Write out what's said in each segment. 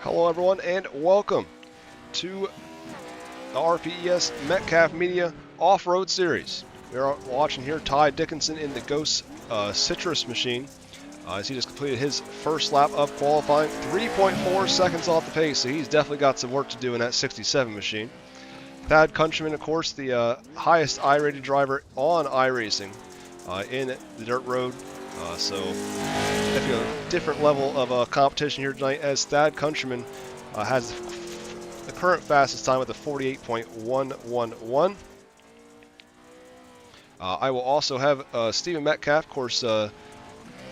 Hello everyone and welcome to the RPES Metcalf Media Off-Road Series. We are watching here Ty Dickinson in the Ghost Citrus machine as he just completed his first lap of qualifying. 3.4 seconds off the pace, so he's definitely got some work to do in that 67 machine. Thad Countryman, of course, the highest I-rated driver on iRacing in the dirt road. So definitely a different level of competition here tonight, as Thad Countryman has the current fastest time with a 48.111. I will also have Stephen Metcalf, of course,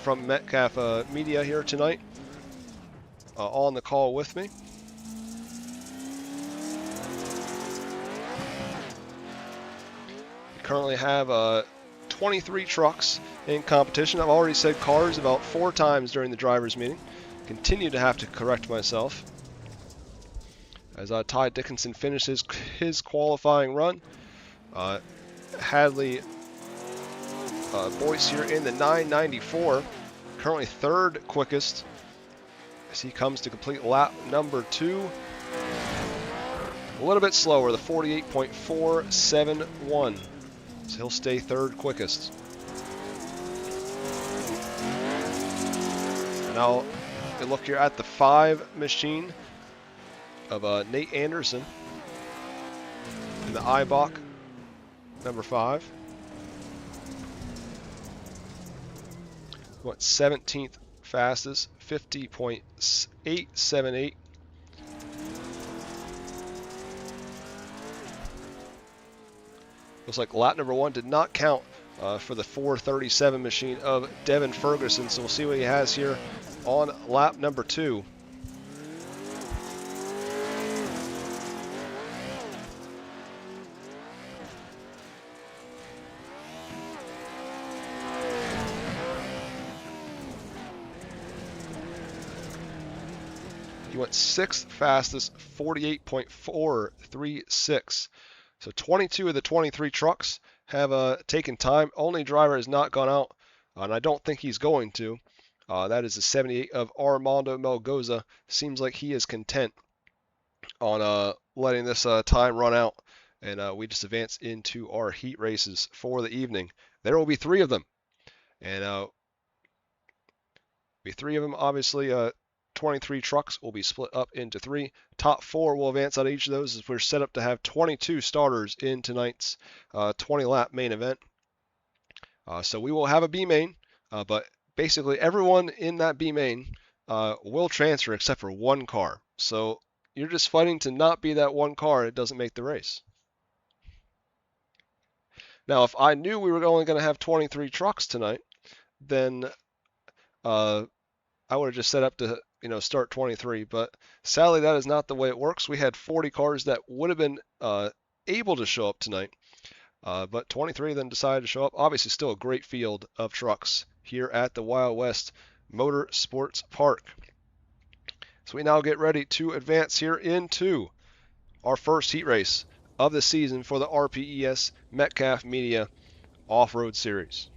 from Metcalf Media here tonight, on the call with me. We currently have 23 trucks in competition. I've already said cars about 4 times during the drivers' meeting. Continue to have to correct myself as Ty Dickinson finishes his qualifying run. Hadley Boyce here in the 994, currently third quickest as he comes to complete lap number 2. A little bit slower, the 48.471. So he'll stay third quickest. And now we look here at the 5 machine of Nate Anderson in the Eibach number 5. What, 17th fastest, 50.878. Looks like lap number 1 did not count for the 437 machine of Devin Ferguson, so we'll see what he has here on lap number 2. He went 6th fastest, 48.436. So 22 of the 23 trucks have taken time. Only driver has not gone out, and I don't think he's going to. That is the 78 of Armando Melgoza. Seems like he is content on letting this time run out, and we just advance into our heat races for the evening. There will be 3 of them, and obviously. 23 trucks will be split up into 3. Top 4 will advance out of each of those, as we're set up to have 22 starters in tonight's 20-lap main event. So we will have a B main, but basically everyone in that B main will transfer except for 1 car. So you're just fighting to not be that 1 car. It doesn't make the race. Now, if I knew we were only going to have 23 trucks tonight, then I would have just set up to start 23, but sadly that is not the way it works. We had 40 cars that would have been able to show up tonight, but 23 of them decided to show up. Obviously still a great field of trucks here at the Wild West Motor Sports Park. So we now get ready to advance here into our first heat race of the season for the RPES Metcalf Media Off-Road Series.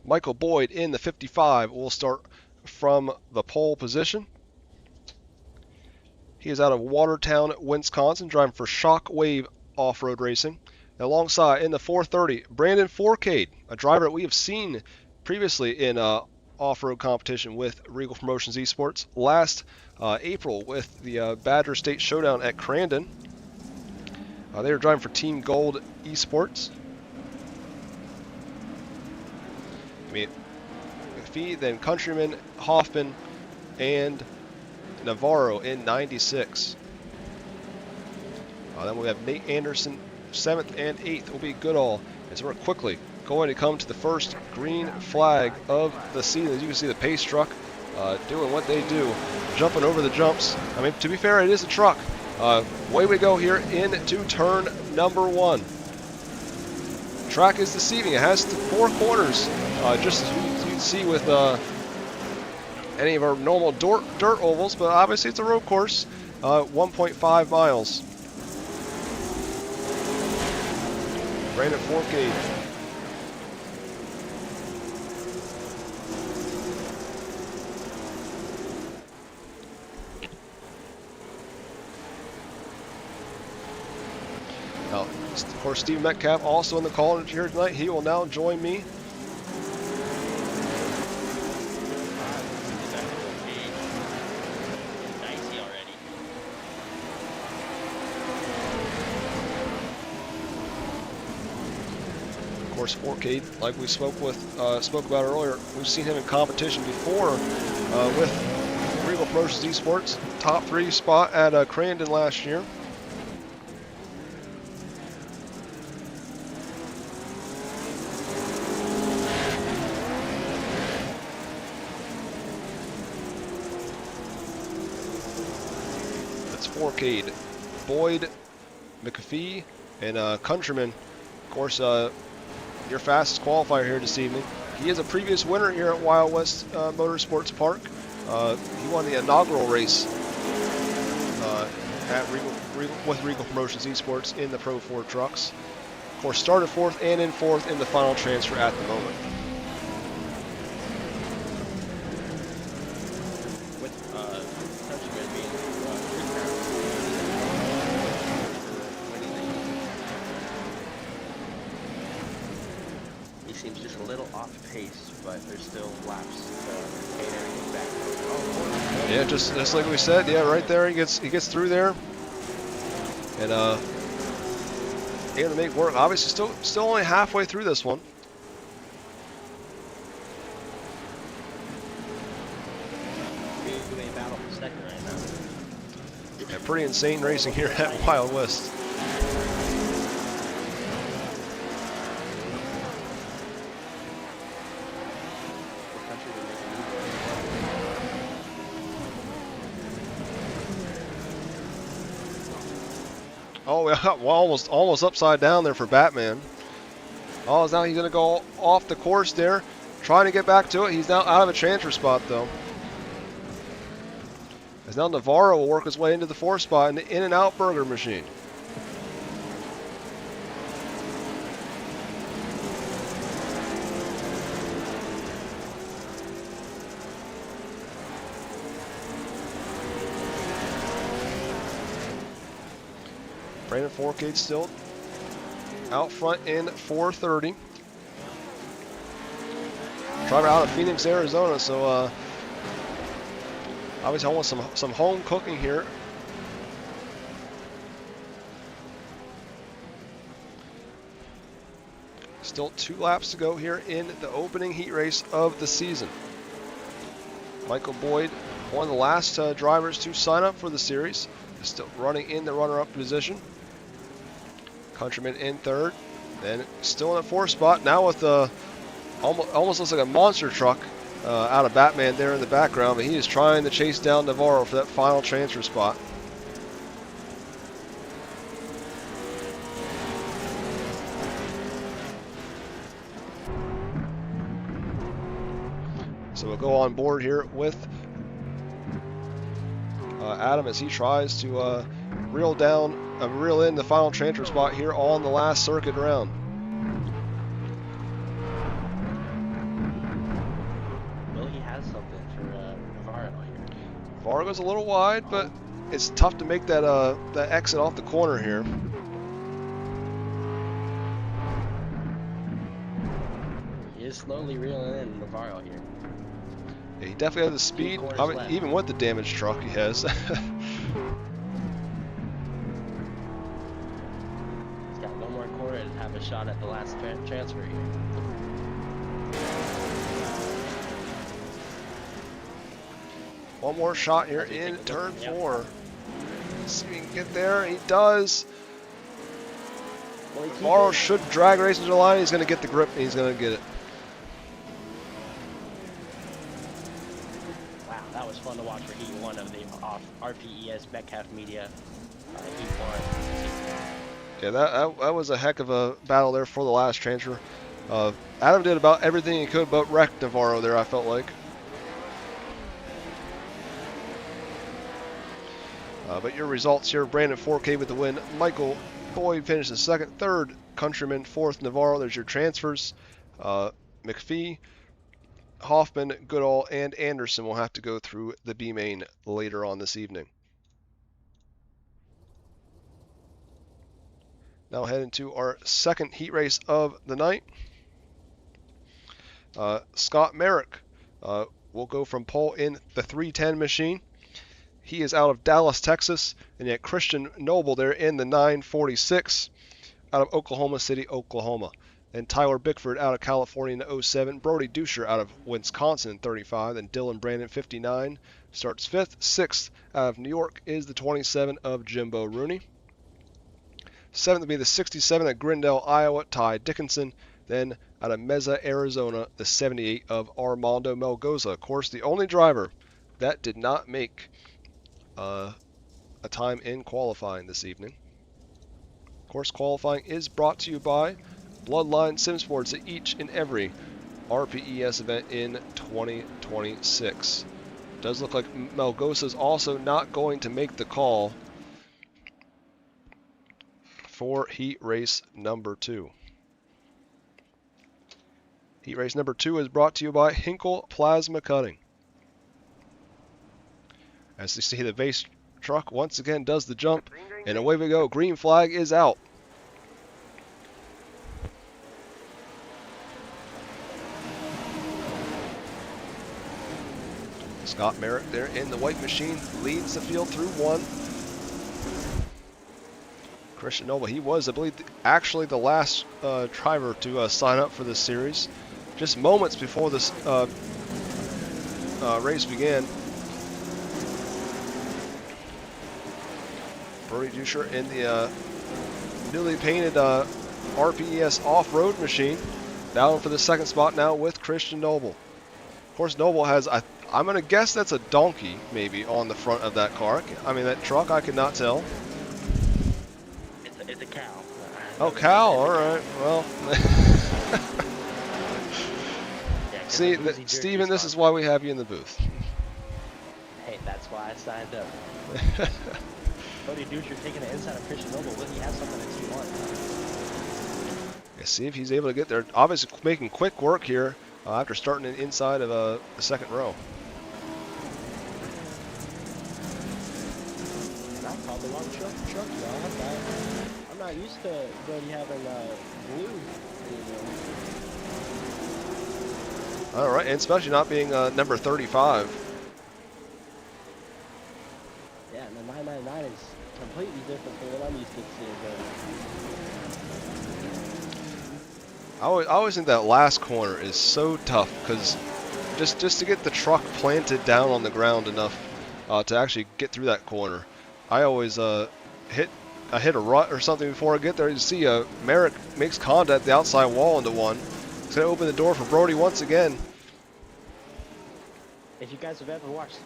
Michael Boyd in the 55 will start from the pole position. He is out of Watertown, Wisconsin, driving for Shockwave Off-Road Racing. Alongside in the 430, Brandon Forcade, a driver that we have seen previously in off-road competition with Reigel Promotions Esports last April with the Badger State Showdown at Crandon. They were driving for Team Gold Esports. McPhee, then Countryman, Hoffman, and Navarro in 96. Then we have Nate Anderson, 7th and 8th will be Goodall, as we're quickly going to come to the first green flag of the season. As you can see, the pace truck doing what they do, jumping over the jumps. I mean, to be fair, it is a truck. Away we go here into turn number 1. Track is deceiving. It has 4 corners, just as you see with any of our normal dirt ovals, but obviously it's a road course. 1.5 miles. Ran at 4K. Now, of course, Steve Metcalf also in the call here tonight. He will now join me. Of course, 4K, like we spoke about earlier, we've seen him in competition before with Regal Promotions Esports, top 3 spot at Crandon last year. That's 4K, Boyd, McAfee, and Countryman. Of course, your fastest qualifier here this evening. He is a previous winner here at Wild West Motorsports Park. He won the inaugural race at with Regal Promotions Esports in the Pro 4 trucks. Of course, started 4th and in 4th in the final transfer at the moment. Seems just a little off pace, but there's still laps to gain everything back. Oh, yeah, just like we said, yeah, right there he gets through there, and able to make work. Obviously, still only halfway through this one. Battle for second right now. Yeah, pretty insane racing here at Wild West. Oh, yeah, well, almost upside down there for Batman. Oh, now he's going to go off the course there, trying to get back to it. He's now out of a transfer spot, though. As now Navarro will work his way into the 4th spot in the In-N-Out Burger machine. Brandon 4K still out front in 430. Driver out of Phoenix, Arizona, so obviously I want some home cooking here. Still 2 laps to go here in the opening heat race of the season. Michael Boyd, one of the last drivers to sign up for the series, is still running in the runner-up position. Countryman in 3rd, then still in the 4th spot, now with almost looks like a monster truck out of Batman there in the background, but he is trying to chase down Navarro for that final transfer spot. So we'll go on board here with Adam as he tries to reel in the final transfer spot here on the last circuit round. Well, he has something for Navarro here. Navarro goes a little wide, but it's tough to make that that exit off the corner here. He is slowly reeling in Navarro here. Yeah, he definitely has the speed, even with the damaged truck he has. To have a shot at the last transfer here. One more shot here in turn 4. Let's see if he can get there. He does. Navarro should drag race into the line. He's going to get the grip, and he's going to get it. Wow, that was fun to watch for Heat 1 of the RPES Metcalf Media Heat 1. Yeah, that was a heck of a battle there for the last transfer. Adam did about everything he could but wreck Navarro there, I felt like. But your results here: Brandon 4K with the win. Michael Boyd finishes second. Third, Countryman. Fourth, Navarro. There's your transfers. McPhee, Hoffman, Goodall, and Anderson will have to go through the B main later on this evening. Now head into our second heat race of the night. Scott Merrick will go from pole in the 310 machine. He is out of Dallas, Texas, and yet Christian Noble there in the 946 out of Oklahoma City, Oklahoma. And Tyler Bickford out of California in the 07. Brody Duscher out of Wisconsin in 35. And Dylan Brandon 59 starts 5th. 6th out of New York is the 27 of Jimbo Rooney. 7th will be the 67 at Grindel, Iowa, Ty Dickinson. Then out of Mesa, Arizona, the 78 of Armando Melgoza. Of course, the only driver that did not make a time in qualifying this evening. Of course, qualifying is brought to you by Bloodline Sim Sports at each and every RPES event in 2026. Does look like Melgoza is also not going to make the call for heat race number 2. Heat race number 2 is brought to you by Hinkle Plasma Cutting. As you see, the base truck once again does the jump, and away we go. Green flag is out. Scott Merrick there in the white machine leads the field through 1. Christian Noble, he was, I believe, actually the last driver to sign up for this series. Just moments before this race began. Brody Duscher in the newly painted RPES off-road machine. Down for the second spot now with Christian Noble. Of course, Noble has, I'm going to guess that's a donkey maybe on the front of that car. I mean, that truck, I could not tell. It's a cow. Oh, cow, alright, well. Yeah, See, Steven, this is why we have you in the booth. Hey, that's why I signed up. Brody Duscher taking the inside of Christian Noble. Will he have something in T1? Yeah, see if he's able to get there. Obviously making quick work here after starting inside of the second row. And I called the wrong truck, y'all. I'm not used to Brody having blue. All right, and especially not being number 35. Yeah, and the 999 is completely different from what I'm used to seeing. I always think that last corner is so tough because just to get the truck planted down on the ground enough to actually get through that corner. I always hit a rut or something before I get there. You see Merrick makes contact at the outside wall into one. It's going to open the door for Brody once again. If you guys have ever watched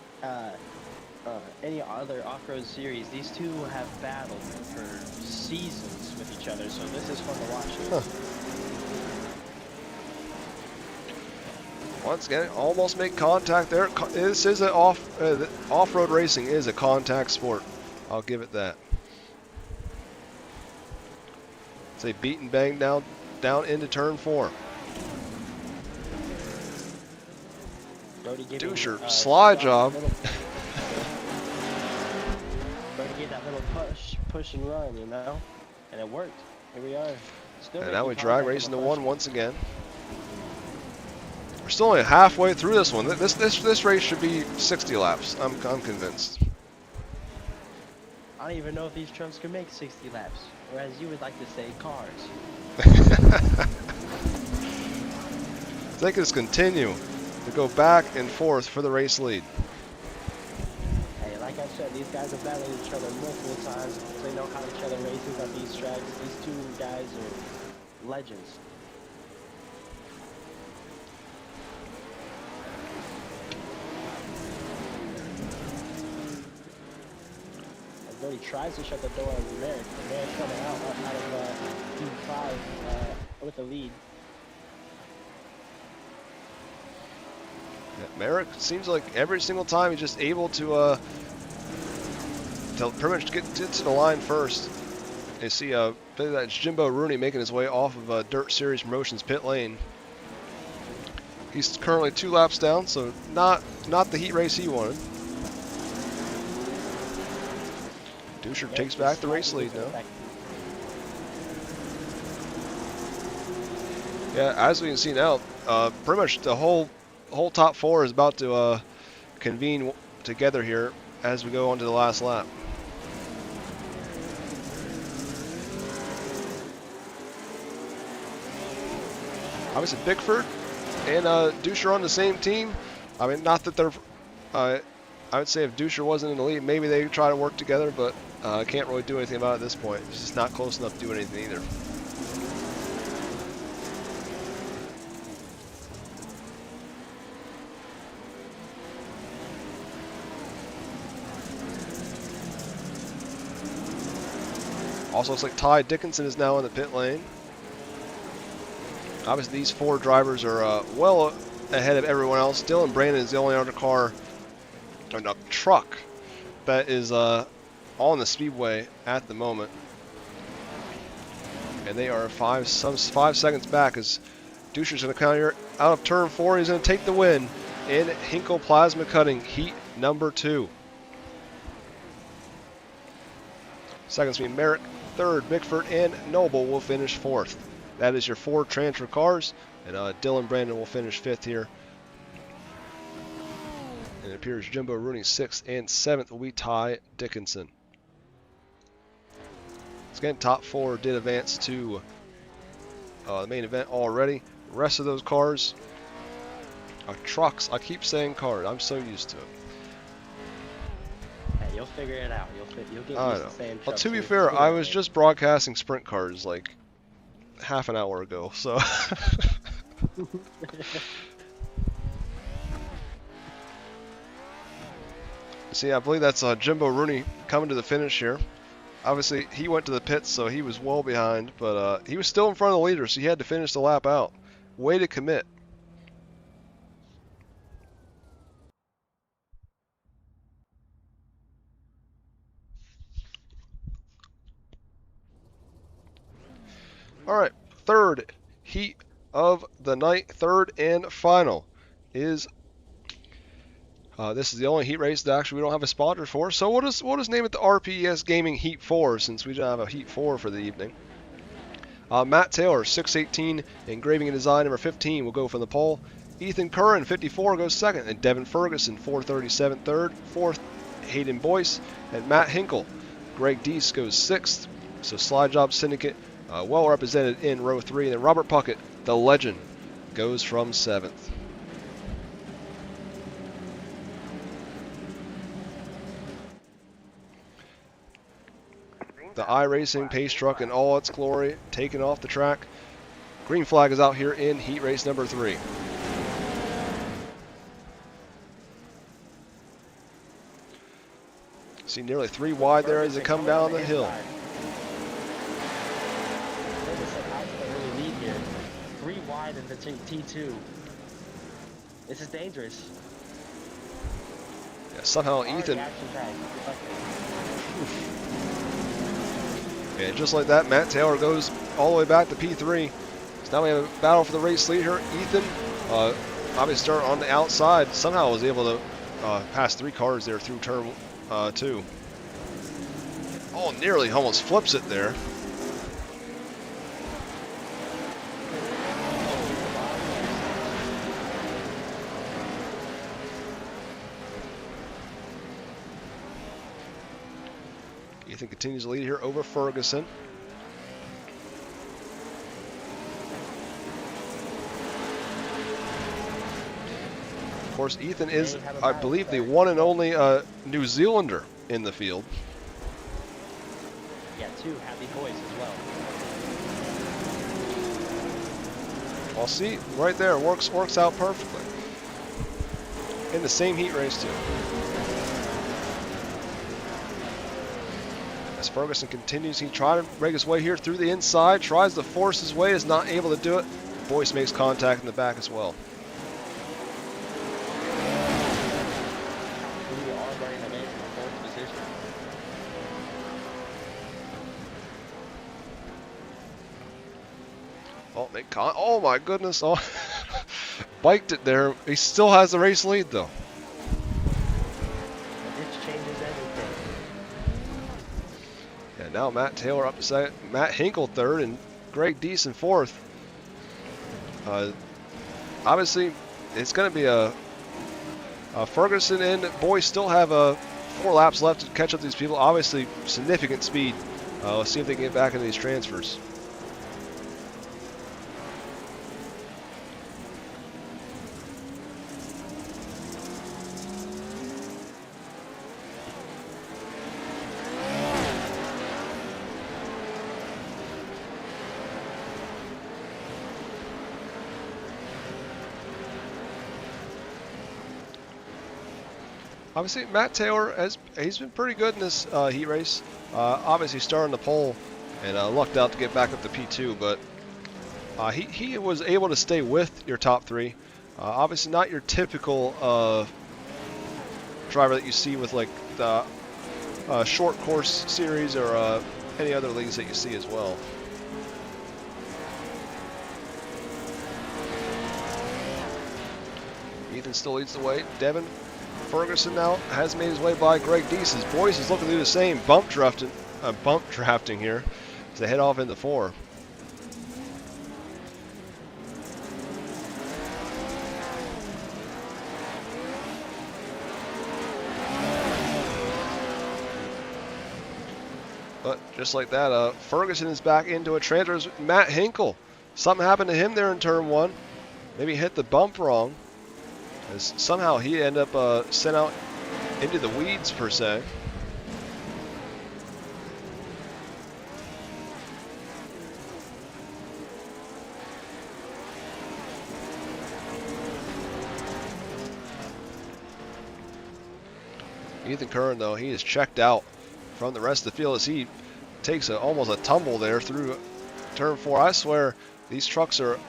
any other off-road series, these two have battled for seasons with each other, so this is fun to watch. Huh. Once again, almost make contact there. This is an off-road racing is a contact sport. I'll give it that. It's a beat and bang down into turn 4. Duscher, slide job. Brody gave that little push and run, you know, and it worked. Here we are. Still and now we drag racing to 1 once again. We're still only halfway through this one. This race should be 60 laps. I'm convinced. I don't even know if these trucks can make 60 laps, or as you would like to say, cars. They can just continue to go back and forth for the race lead. Hey, like I said, these guys have battled each other multiple times. They know how each other races at these tracks. These two guys are legends. Brody tries to shut the door on Merrick. Merrick's coming out of P5 with the lead. Yeah, Merrick seems like every single time he's just able to to pretty much get to the line first. You see that's Jimbo Rooney making his way off of Dirt Series Promotions pit lane. He's currently 2 laps down, so not the heat race he wanted. 𝐿𝐼𝐿 takes back the race lead now. Yeah, as we can see now, pretty much the whole top 4 is about to convene together here as we go on to the last lap. Obviously, Bickford and 𝐿𝐼𝐿 are on the same team. I mean, not that they're. I would say if 𝐿𝐼𝐿 wasn't in the lead, maybe they try to work together, but can't really do anything about it at this point. It's just not close enough to do anything either. Also looks like Ty Dickinson is now in the pit lane. Obviously, these 4 drivers are well ahead of everyone else. Dylan Brandon is the only other car, or no, truck, that is on the speedway at the moment. And they are 5 seconds back as 𝐿𝐼𝐿's going to come here out of turn 4. He's going to take the win in Hinkle Plasma Cutting, heat number 2. Seconds being Merrick, 3rd, Bickford, and Noble will finish 4th. That is your 4 transfer cars, and Dylan Brandon will finish 5th here. And it appears Jimbo Rooney 6th and 7th will be Ty Dickinson. Again, top 4 did advance to the main event already. The rest of those cars are trucks. I keep saying cars. I'm so used to it. Hey, you'll figure it out. You'll get used to saying trucks. Well, to be fair, I was just broadcasting sprint cars like half an hour ago, so. See, I believe that's Jimbo Rooney coming to the finish here. Obviously, he went to the pits, so he was well behind, but he was still in front of the leader, so he had to finish the lap out. Way to commit. All right, 3rd heat of the night, 3rd and final is. This is the only heat race that actually we don't have a sponsor for, so we'll just name it the RPES Gaming Heat 4 since we don't have a Heat 4 for the evening. Matt Taylor, 618, Engraving and Design, number 15, will go from the pole. Ethan Curran, 54, goes 2nd, and Devin Ferguson, 437, 3rd. 4th, Hayden Boyce, and Matt Hinkle. Greg Deese goes 6th, so Slide Job Syndicate, well represented in row 3, and then Robert Puckett, the legend, goes from 7th. The iRacing pace truck in all its glory, taken off the track. Green flag is out here in heat race number 3. See nearly 3 wide there as they come down the hill. Lead here. 3 wide in the T2. This is dangerous. Yeah, somehow Ethan. And just like that, Matt Taylor goes all the way back to P3. So now we have a battle for the race lead here. Ethan, obviously start on the outside, somehow was able to pass 3 cars there through turn 2. Oh, nearly almost flips it there. Ethan continues to lead here over Ferguson. Of course, Ethan is, I believe, the one and only New Zealander in the field. Yeah, 2 happy boys as well. Well, see, right there, works out perfectly. In the same heat race, too. As Ferguson continues, he tried to break his way here through the inside, tries to force his way, is not able to do it. Boyce makes contact in the back as well. Oh my goodness! Oh, biked it there. He still has the race lead though. It changes everything. Yeah, now Matt Taylor up to second, Matt Hinkle third, and Greg Deason fourth. Obviously, it's going to be a Ferguson and Boyce still have 4 laps left to catch up to these people. Obviously, significant speed. Let's see if they can get back into these transfers. Obviously, Matt Taylor he's been pretty good in this heat race. Obviously, starting the pole and lucked out to get back up to P2, but he was able to stay with your top 3. Obviously, not your typical driver that you see with like the short course series or any other leagues that you see as well. Ethan still leads the way. Devin Ferguson now has made his way by Greg Deason. Boyce is looking to do the same, bump drafting here as they head off into 4. But just like that, Ferguson is back into a transfer. Matt Hinkle, something happened to him there in turn 1. Maybe hit the bump wrong. As somehow he ended up sent out into the weeds, per se. Ethan Kern, though, he is checked out from the rest of the field as he takes almost a tumble there through turn 4. I swear, these trucks are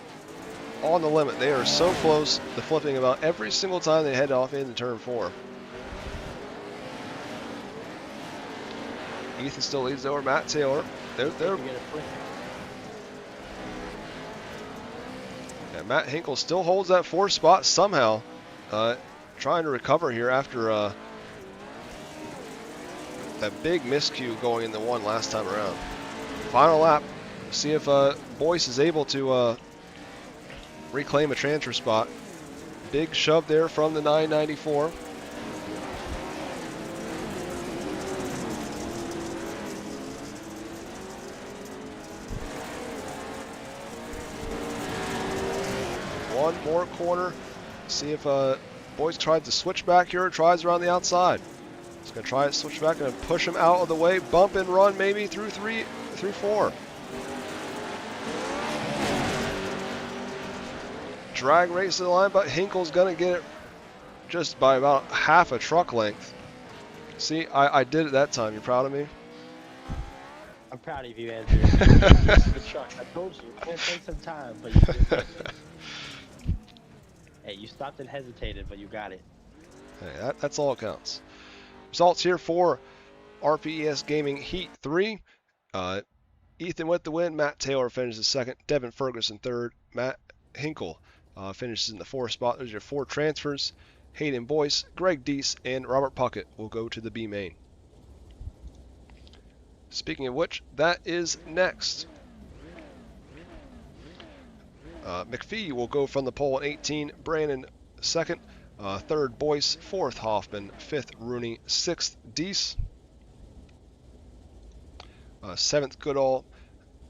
on the limit. They are so close to flipping about every single time they head off into turn 4. Ethan still leads over Matt Taylor. Yeah, Matt Hinkle still holds that 4th spot somehow, trying to recover here after that big miscue going in the 1 last time around. Final lap. See if Boyce is able to reclaim a transfer spot. Big shove there from the 994. One more corner. See if Boyce tried to switch back here, tries around the outside. He's going to try to switch back and push him out of the way. Bump and run maybe through 4. Drag race to the line, but Hinkle's going to get it just by about half a truck length. See, I did it that time. You proud of me? I'm proud of you, Andrew. The truck. I told you. It's going to take some time, but you did it. Hey, you stopped and hesitated, but you got it. Hey, that's all that counts. Results here for RPES Gaming Heat 3. Ethan with the win. Matt Taylor finishes 2nd. Devin Ferguson 3rd. Matt Hinkle finishes in the 4th spot. Those are your 4 transfers. Hayden Boyce, Greg Deese, and Robert Puckett will go to the B main. Speaking of which, that is next. McPhee will go from the pole at 18. Brandon 2nd. 3rd Boyce. 4th Hoffman. 5th Rooney. 6th Deese. 7th Goodall.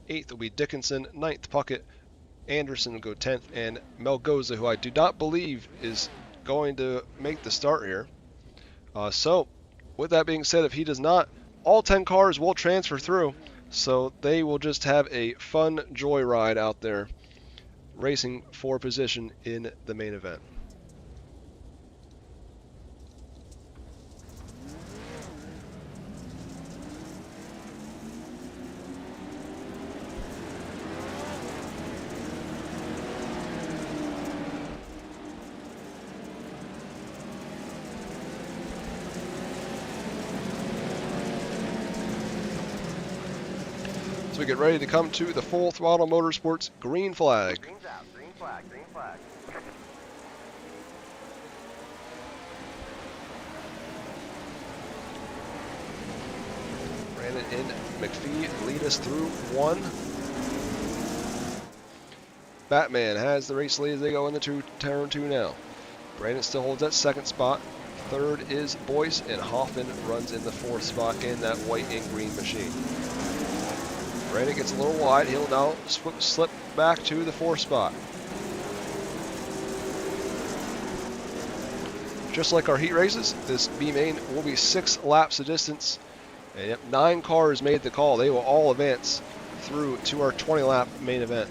8th will be Dickinson. 9th Puckett. Anderson will go 10th. And Melgoza, who I do not believe is going to make the start here. So, with that being said, if he does not, all 10 cars will transfer through. So they will just have a fun joyride out there, racing for position in the main event. we get ready to come to the Full Throttle Motorsports green flag. Green's out. Green flag. Green flag. Brandon and McPhee lead us through one. Batman has the race lead as they go into turn 2 now. Brandon still holds that second spot. Third is Boyce, and Hoffman runs in the 4th spot in that white and green machine. Brandon gets a little wide. He'll now slip back to the 4th spot. Just like our heat races, this B main will be 6 laps of distance. And yep, 9 cars made the call. They will all advance through to our 20-lap main event.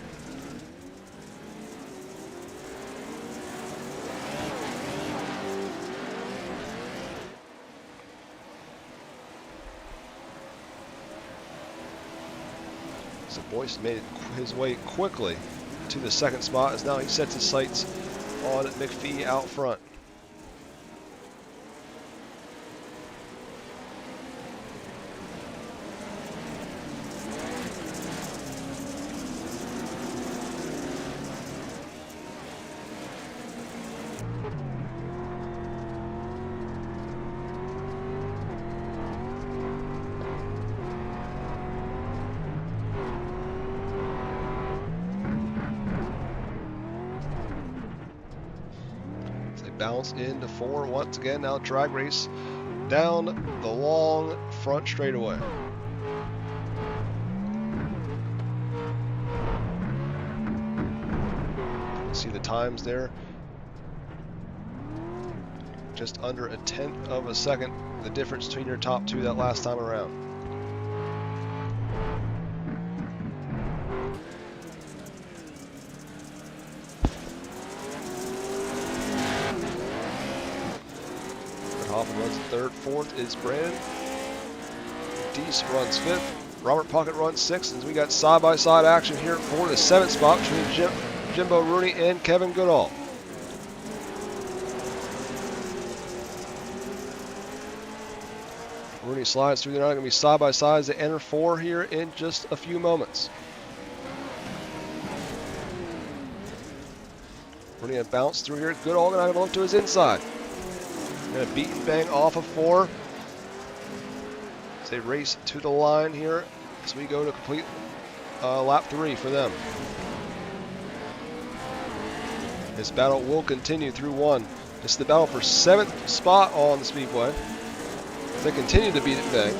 So Boyce made his way quickly to the 2nd spot as now he sets his sights on McPhee out front. Bounce into 4 once again. Now drag race down the long front straightaway. See the times there. Just under a 1/10 of a second, the difference between your top 2 that last time around. Hoffman runs 3rd, 4th is Brandon. Deese runs 5th. Robert Puckett runs 6th. And we got side-by-side action here for the 7th spot between Jimbo Rooney and Kevin Goodall. Rooney slides through. They're not going to be side-by-side as they enter 4 here in just a few moments. Rooney going to bounce through here. Goodall going to look to his inside. Going to beat and bang off of 4 as they race to the line here as we go to complete lap 3 for them. This battle will continue through 1. This is the battle for 7th spot on the speedway. They continue to beat and bang.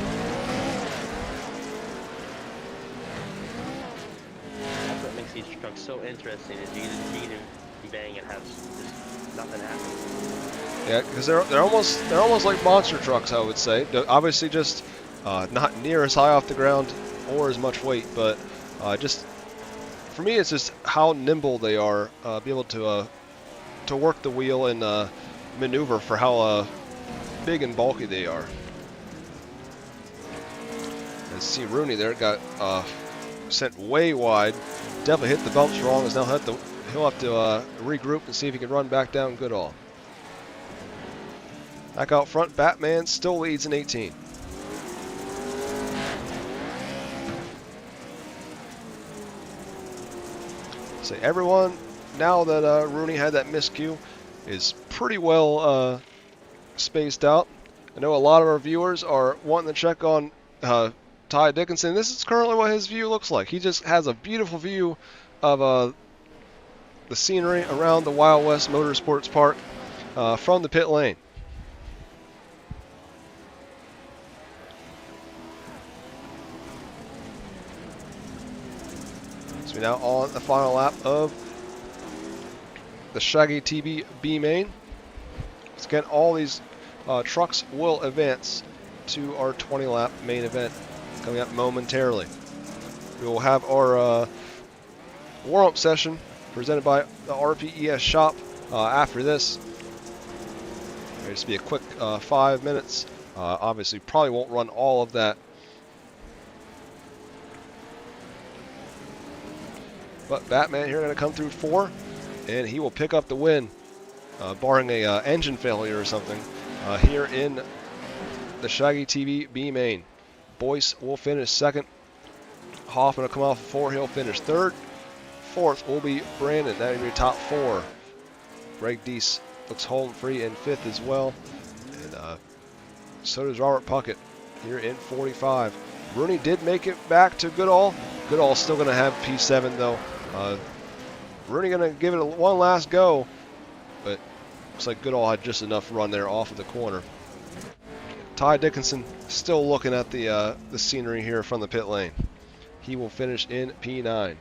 That's what makes these trucks so interesting, is you just beat and bang and have just nothing happen. Yeah, because they're almost like monster trucks, I would say. Obviously, just not near as high off the ground or as much weight, but just for me, it's just how nimble they are. Be able to work the wheel and maneuver for how big and bulky they are. And see Rooney there got sent way wide. Definitely hit the bumps wrong. As now he'll have to regroup and see if he can run back down Goodall. Back out front, Batman still leads in 18. So everyone, now that Rooney had that miscue, is pretty well spaced out. I know a lot of our viewers are wanting to check on Ty Dickinson. This is currently what his view looks like. He just has a beautiful view of the scenery around the Wild West Motorsports Park from the pit lane. So we're now on the final lap of the Shaggy TB B main. So again, all these trucks will advance to our 20-lap main event coming up momentarily. We will have our warm-up session presented by the RPES shop after this. It'll just be a quick 5 minutes. Obviously, probably won't run all of that. But Batman here going to come through 4, and he will pick up the win, barring a engine failure or something, here in the Shaggy TV B main. Boyce will finish 2nd. Hoffman will come off 4. He'll finish 3rd. 4th will be Brandon. That will be your top 4. Greg Deese looks home free in 5th as well. And so does Robert Puckett here in 45. Rooney did make it back to Goodall. Goodall's still going to have P7 though. Rooney going to give it one last go, but looks like Goodall had just enough run there off of the corner. Ty Dickinson still looking at the scenery here from the pit lane. He will finish in P9.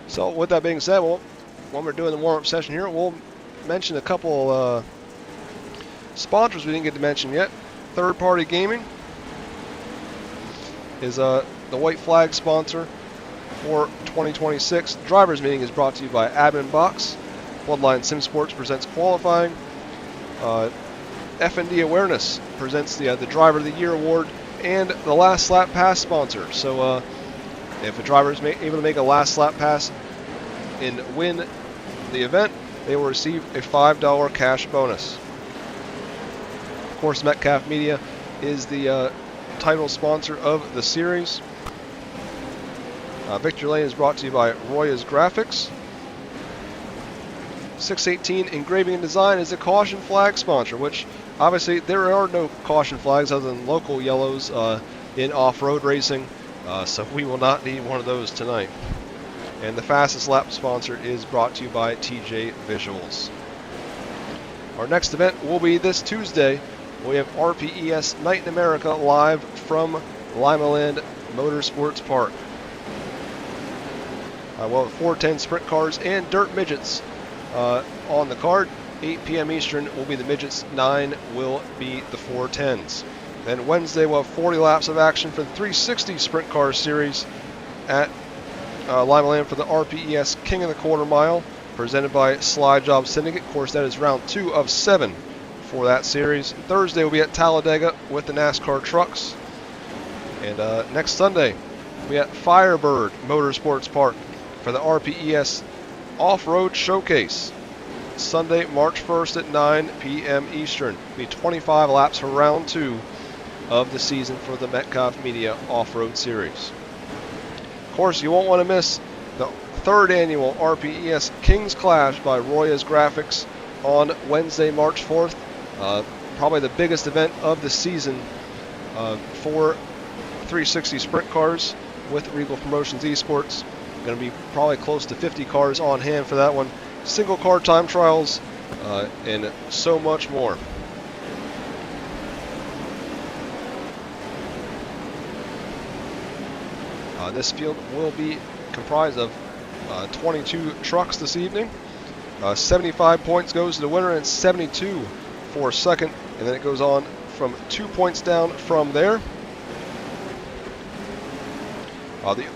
So with that being said, when we're doing the warm-up session here, we'll mention a couple sponsors we didn't get to mention yet. Third Party Gaming is the white flag sponsor for 2026. The drivers meeting is brought to you by Admin Box. Bloodline Sim Sports presents qualifying. F&D Awareness presents the Driver of the Year award and the Last Lap Pass sponsor. So if a driver is able to make a last lap pass and win the event, they will receive a $5 cash bonus. Of course, Metcalf Media is the title sponsor of the series. Victory Lane is brought to you by Roya's Graphics. 618 Engraving and Design is a caution flag sponsor, which obviously there are no caution flags other than local yellows in off-road racing, so we will not need one of those tonight. And the fastest lap sponsor is brought to you by TJ Visuals. Our next event will be this Tuesday. We have RPES Night in America live from Lima Land Motorsports Park. We'll have 410 sprint cars and dirt midgets on the card. 8 p.m. Eastern will be the midgets, 9 will be the 410s. Then Wednesday we'll have 40 laps of action for the 360 sprint car series at Lima Land for the RPES King of the Quarter Mile, presented by Slide Job Syndicate. Of course, that is round 2 of 7 for that series. Thursday will be at Talladega with the NASCAR trucks. And next Sunday, we at Firebird Motorsports Park for the RPES Off-Road Showcase. Sunday, March 1st at 9 p.m. Eastern. It'll be 25 laps for round 2 of the season for the Metcalf Media Off-Road Series. Of course, you won't want to miss the 3rd annual RPES King's Clash by Roya's Graphics on Wednesday, March 4th. Probably the biggest event of the season for 360 sprint cars with Regal Promotions Esports. Going to be probably close to 50 cars on hand for that one. Single car time trials and so much more. This field will be comprised of 22 trucks this evening. 75 points goes to the winner and 72 for second, and then it goes on from 2 points down from there. The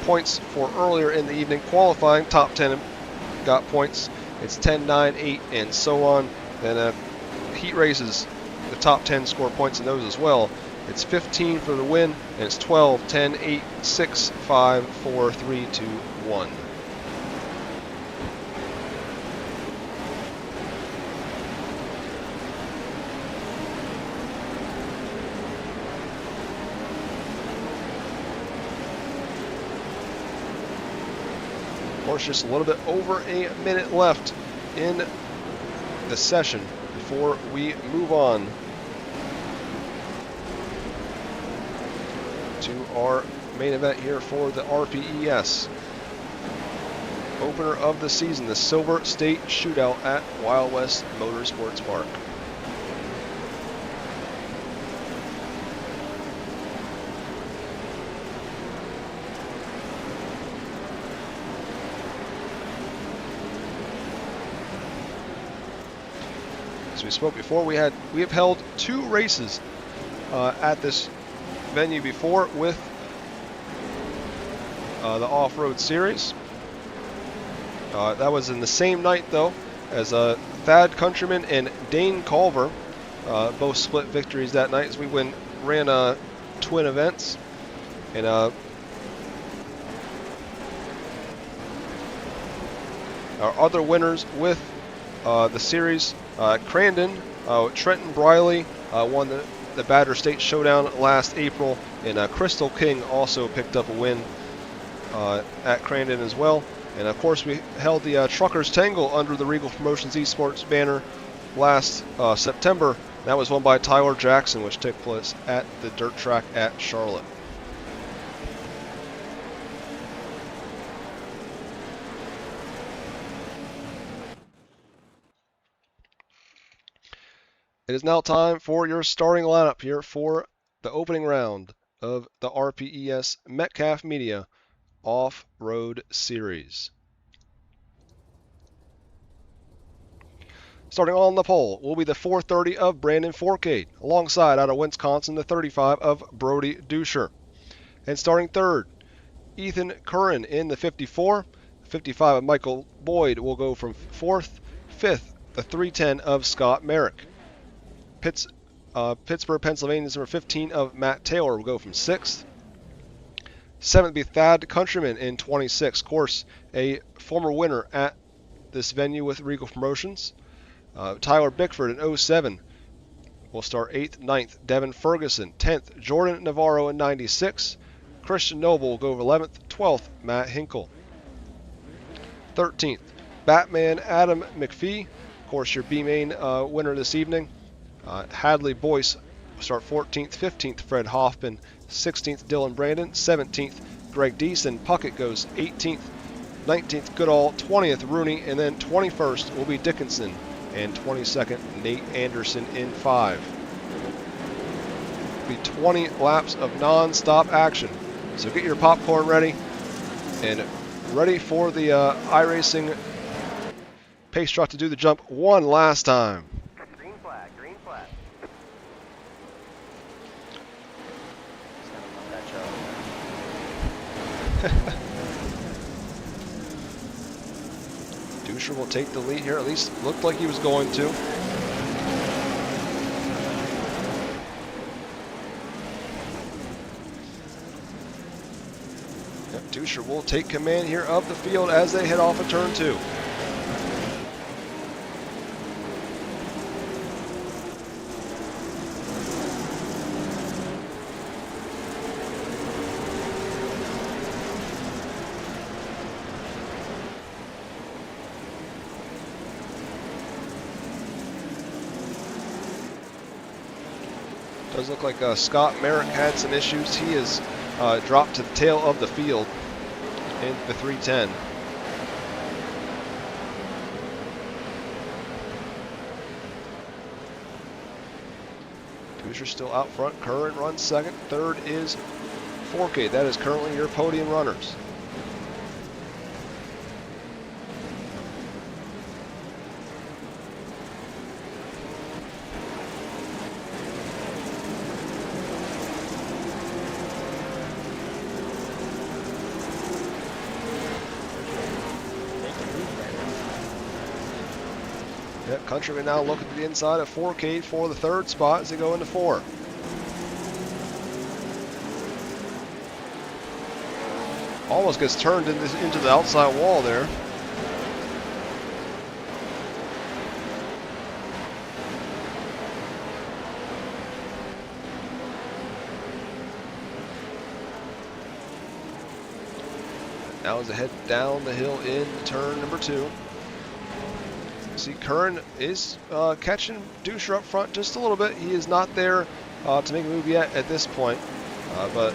points for earlier in the evening qualifying, top 10 got points. It's 10, 9, 8, and so on. Then heat races, the top 10 score points in those as well. It's 15 for the win, and it's 12, 10, 8, 6, 5, 4, 3, 2, 1. Of course, just a little bit over a minute left in the session before we move on to our main event here for the RPES opener of the season, the Silver State Shootout at Wild West Motorsports Park. As we spoke before, we have held 2 races at this venue before with the off-road series. That was in the same night though as Thad Countryman and Dane Culver both split victories that night as we ran twin events. And our other winners with the series, Crandon, Trenton Briley won the Badger State Showdown last April, and Crystal King also picked up a win at Crandon as well. And of course, we held the Truckers Tangle under the Regal Promotions Esports banner last September. That was won by Tyler Jackson, which took place at the dirt track at Charlotte. It is now time for your starting lineup here for the opening round of the RPES Metcalf Media Off-Road Series. Starting on the pole will be the 430 of Brandon Forcade, alongside out of Wisconsin the 35 of Brody Duscher. And starting third, Ethan Curran in the 54. 55 of Michael Boyd will go from fourth. Fifth, the 310 of Scott Merrick. Pittsburgh, Pennsylvania's number 15 of Matt Taylor will go from sixth. Seventh will be Thad Countryman in 26. Of course, a former winner at this venue with Regal Promotions. Tyler Bickford in 07 will start 8th. 9th, Devin Ferguson. 10th, Jordan Navarro in 96. Christian Noble will go 11th. 12th, Matt Hinkle. 13th, Batman Adam McPhee. Of course, your B-Main winner this evening. Hadley Boyce will start 14th. 15th, Fred Hoffman. 16th, Dylan Brandon. 17th, Greg Deason. Puckett goes 18th. 19th, Goodall. 20th, Rooney. And then 21st will be Dickinson. And 22nd, Nate Anderson in 5. It'll be 20 laps of non-stop action. So get your popcorn ready and ready for the iRacing pace truck to do the jump one last time. Green flag, green flag. Duscher will take the lead here. At least looked like he was going to. Yep, Duscher will take command here of the field as they head off of turn 2. Does look like Scott Merrick had some issues. He is dropped to the tail of the field in the 310. Duscher still out front. Curran runs second. Third is Forcade. That is currently your podium runners. Countryman now looking to the inside of Forcade for the third spot as they go into 4. Almost gets turned into the outside wall there. Now as they head down the hill in turn number 2. See, Curran is catching Duscher up front just a little bit. He is not there to make a move yet at this point, but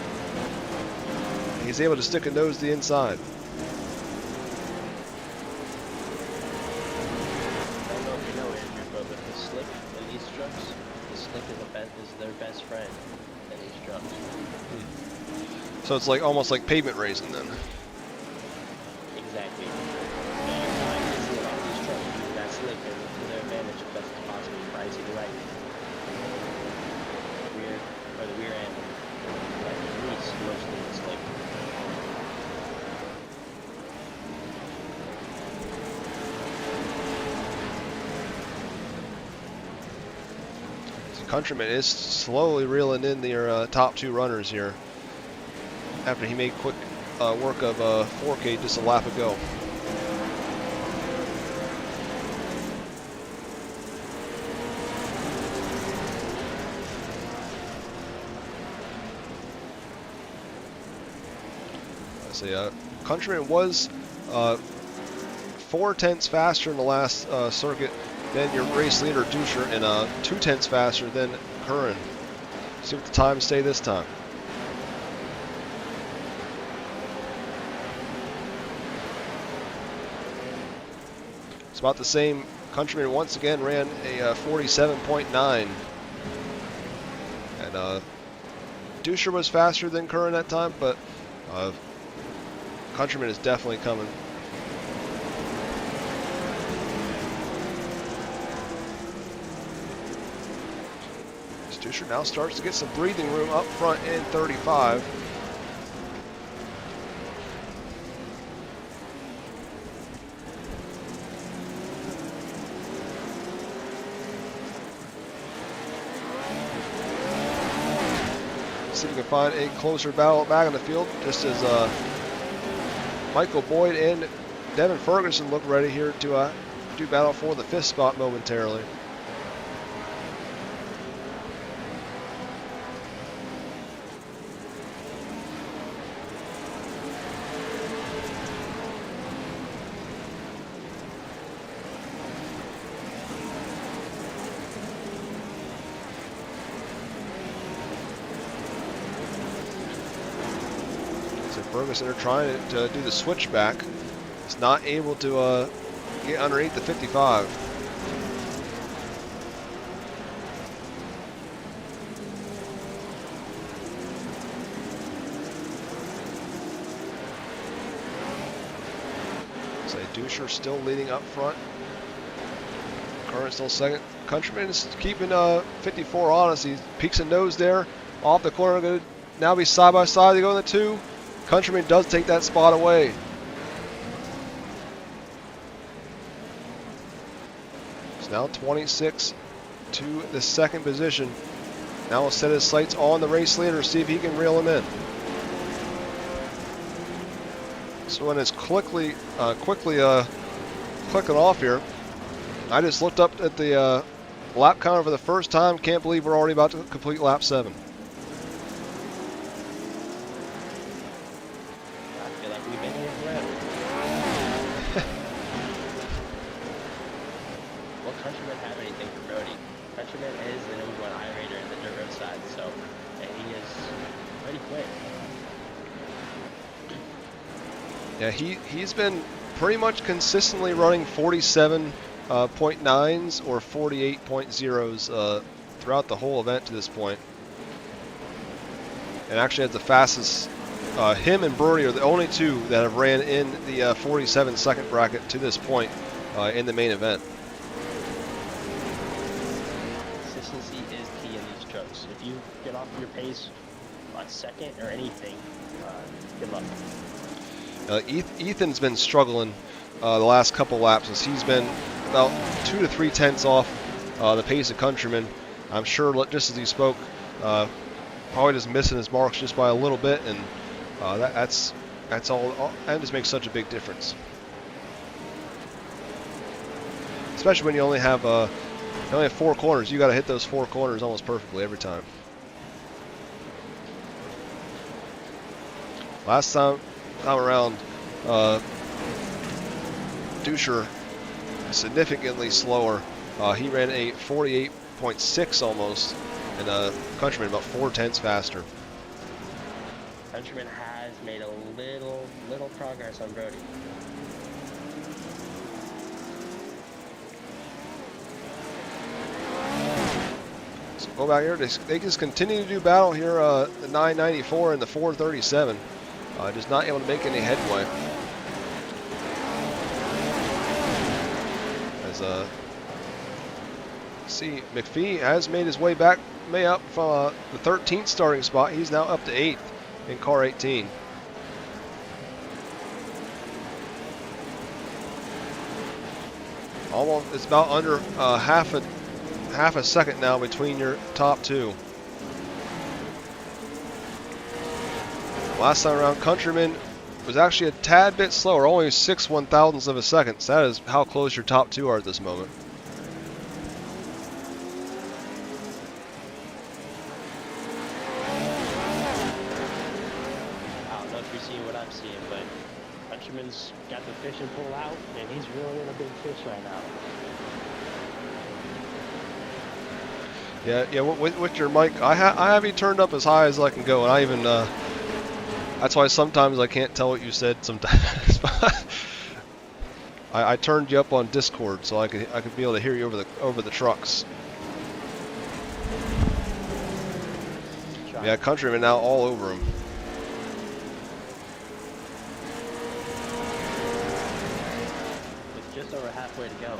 he's able to stick a nose to the inside. I don't know if you know, Andrew, but with the slick in these trucks, the slick is their best friend in these trucks. So it's like almost like pavement racing then. Exactly. And I can see a lot of these trucks use that slick to their advantage if that's possible. Probably to the right. The rear end. Like at least mostly the slick. Countryman is slowly reeling in their top two runners here after he made quick work of 𝐿𝐴 just a lap ago. Countryman was 4/10 faster in the last circuit than your race leader 𝐿𝐴𝐟 and 2/10 faster than 𝐿𝐼𝐟. See what the times say this time. It's about the same. Countryman once again ran a 47.9. And 𝐿𝐴𝐟 was faster than 𝐿𝐼𝐟 in that time, but Countryman is definitely coming. 𝐿𝐴𝐟 now starts to get some breathing room up front in 35. See if we can find a closer battle back in the field, just as Michael Boyd and Devin Ferguson look ready here to do battle for the 5th spot momentarily. Ferguson are trying to do the switchback. He's not able to get underneath the 55. So 𝐿𝐴𝐟 still leading up front. Current still second. Countryman is keeping 54 on us. He peeks and nose there. Off the corner, going to now be side by side. They go in the 2. Countryman does take that spot away. It's now 26 to the 2nd position. Now we'll set his sights on the race leader, see if he can reel him in. So when it's quickly clicking off here, I just looked up at the lap counter for the first time. Can't believe we're already about to complete lap 7. Countryman have anything for Brody. Countryman is the #1 iRater in the dirt road side, so and he is pretty quick. Yeah, he's been pretty much consistently running 47.9s or 48.0s throughout the whole event to this point. And actually has the fastest. Him and Brody are the only two that have ran in the 47-second bracket to this point in the main event. Consistency is key in these trucks. If you get off your pace a second or anything, good luck. Ethan's been struggling the last couple laps as he's been about 2 to 3 tenths off the pace of Countryman. I'm sure just as he spoke, probably just missing his marks just by a little bit, and that's all. That just makes such a big difference, especially when you only have 4 corners. You got to hit those 4 corners almost perfectly every time. Last time around, 𝐿𝐴𝐟 significantly slower. He ran a 48.6 almost, and Countryman about 4 tenths faster. Countryman has made a little progress on Brody. So go back here. They just continue to do battle here. The 994 and the 437. Just not able to make any headway. As see, McPhee has made his way back, up from the 13th starting spot. He's now up to 8th in car 18. Almost, it's about under half a half a second now between your top two. Last time around, Countryman was actually a tad bit slower, only 6/1000ths of a second. So that is how close your top two are at this moment. I don't know if you're seeing what I'm seeing, but Countryman's got the fishing pole out, and he's reeling in a big fish right now. Yeah. With your mic, I have you turned up as high as I can go, and I even that's why sometimes I can't tell what you said. Sometimes I turned you up on Discord so I could be able to hear you over the trucks. Yeah, Countryman now all over him. With just over halfway to go,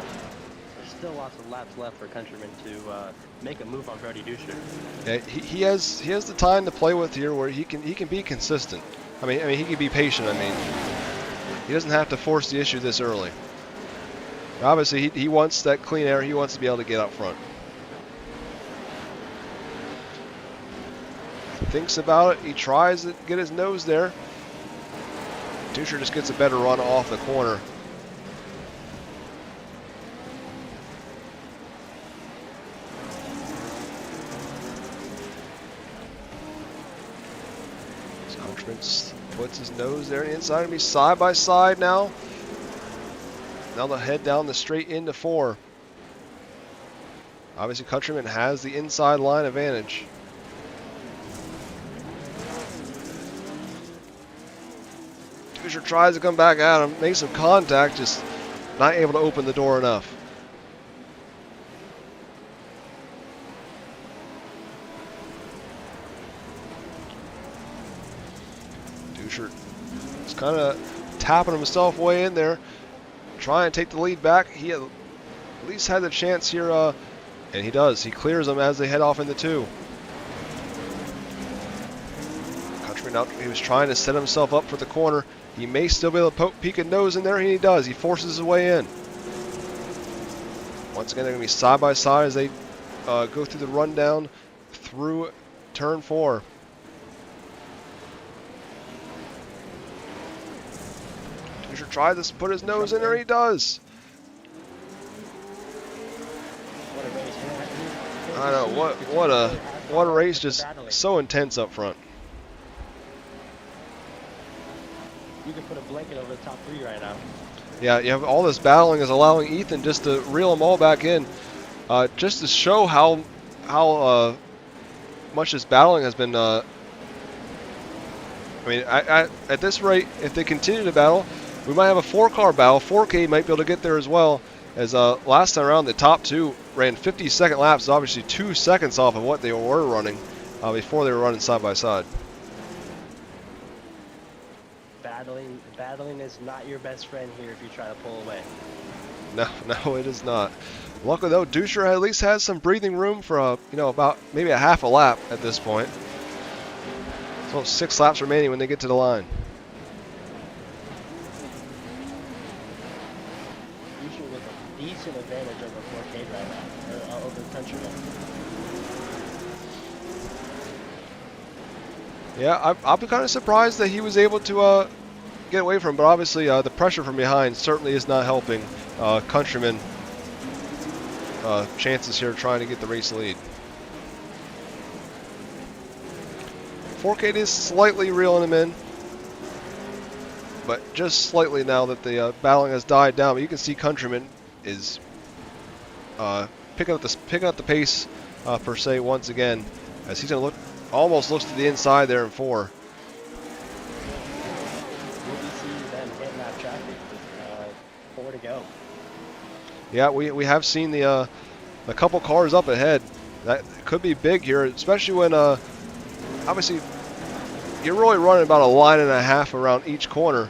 there's still lots of laps left for Countryman to make a move on Brody Dusher. Yeah, he has the time to play with here where he can be consistent. I mean he can be patient. I mean, he doesn't have to force the issue this early. Obviously, he wants that clean air. He wants to be able to get out front. Thinks about it. He tries to get his nose there. Dusher just gets a better run off the corner. Countryman puts his nose there inside of me, side by side now. Now they'll head down the straight into 4. Obviously, Countryman has the inside line advantage. Dusher tries to come back at him, makes some contact, just not able to open the door enough. Dusher is kind of tapping himself way in there, trying to take the lead back. He at least had the chance here, and he does. He clears them as they head off into 2. Countryman out, he was trying to set himself up for the corner. He may still be able to peek a nose in there, and he does. He forces his way in. Once again, they're going to be side by side as they go through the rundown through turn 4. Dusher tried to put his nose in there, and he does. I know, what a race, just so intense up front. You can put a blanket over the top 3 right now. Yeah, you have all this battling is allowing Ethan just to reel them all back in, just to show how much this battling has been. I mean, at this rate, if they continue to battle, we might have a 4-car battle. 4K might be able to get there as well. As last time around, the top 2 ran 52nd laps, obviously 2 seconds off of what they were running before they were running side by side. Battling is not your best friend here if you try to pull away. No, it is not. Luckily though, Dusher at least has some breathing room for about maybe a half a lap at this point. So 6 laps remaining when they get to the line. Dusher with a decent advantage over 4K right now, or over Countryman. Yeah, I'm kind of surprised that he was able to get away from him, but obviously the pressure from behind certainly is not helping Countryman chances here trying to get the race lead. 4K is slightly reeling him in, but just slightly now that the battling has died down. But you can see Countryman is picking up the pace per se once again, as he's going to almost looks to the inside there in 4. To go. Yeah, we have seen a couple cars up ahead. That could be big here, especially when obviously you're really running about a line and a half around each corner.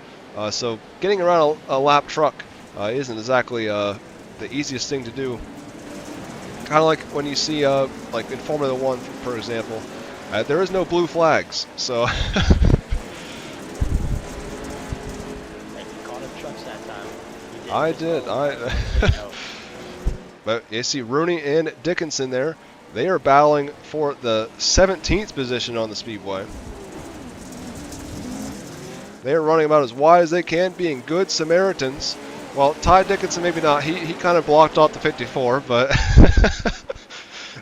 So getting around a lap truck isn't exactly the easiest thing to do. Kind of like when you see like in Formula 1, for example, there is no blue flags. So. I did. But you see Rooney and Dickinson there. They are battling for the 17th position on the speedway. They are running about as wide as they can, being good Samaritans. Well, Ty Dickinson maybe not. He kind of blocked off the 54, but